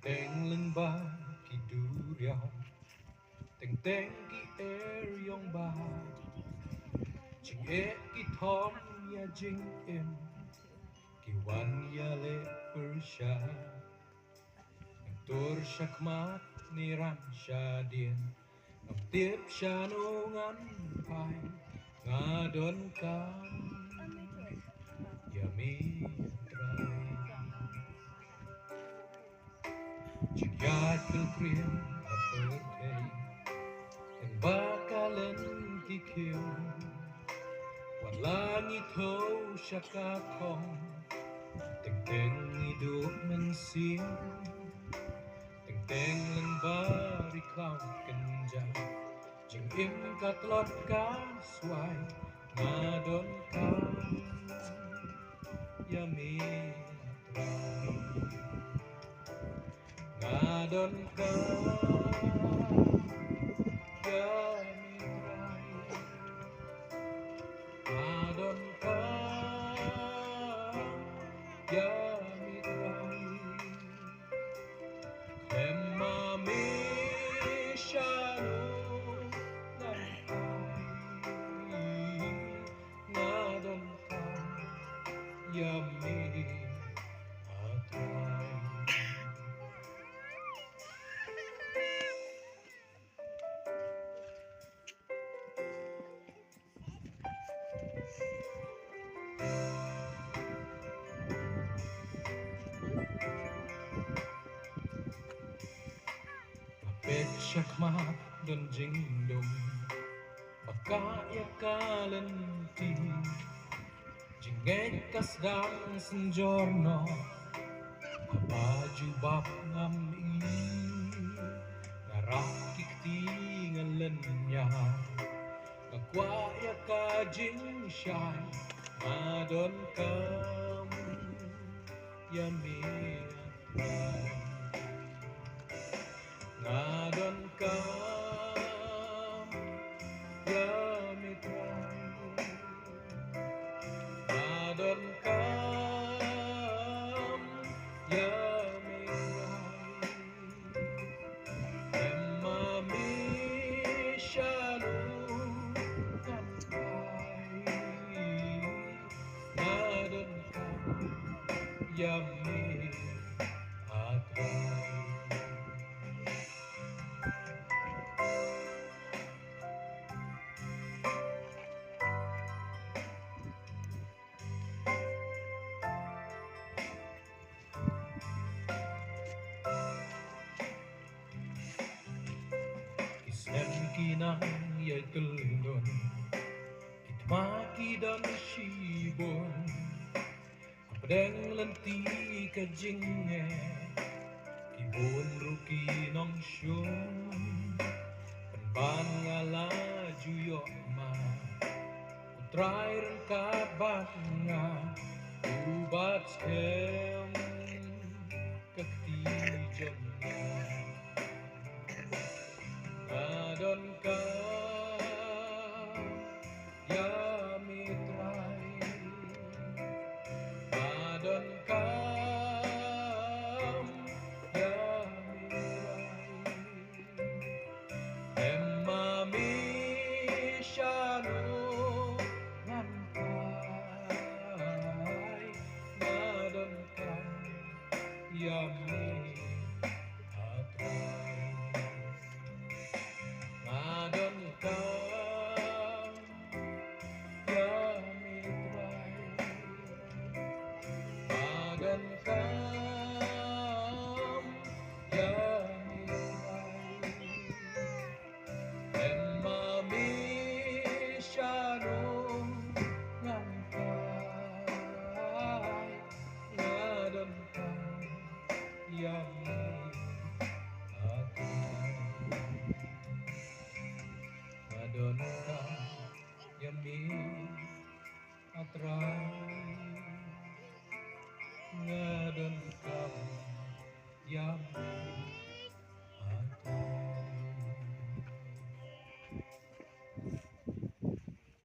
Teng lưng ba ki du riao teng ki yong ba ching ki thom ya jing em ki wan ya le persha tur shakmat ni ran sha dien ngam tiếp sha no ngan pai nga don kam ya mi trai ching ya tul kriem a per thei and bakalan ki kill wan langi thâu shaka kong teng teng ni duk men sim teng teng lên bari cloud kan ja ching im ka tlot ka swai na don ka ya mi trai na don ka ya mi trai na don ka ya mi trai Emma mi shano na don ka ya mi atrai pet shakmat don jing dong baka ya kalan ti jingeng kas dang senjorno baju bap ngam i narakik ti ngalen nya kakwa ya ka jing shai madon kam ya mi nadon kam ya mi trai nadon kam ya mi trai emma mi shanu kan pai nadon kam ya mi atrai Isem kinang yay tulon Kitmaki dan shibon Apdeng lanti ka jinghe Kibon ruki nong shun Penban ngala juyok ma Utray rin ka nga Ubat skem kakti jom Nadon ka ya mi trai Nadon ka ya mi trai Emma mi shanu ngan pai Nadon ka ya mi atrai Nadon ka ya mi trai Nadon ka ya mi trai Emma mi shanu ngan pai Nadon ka ya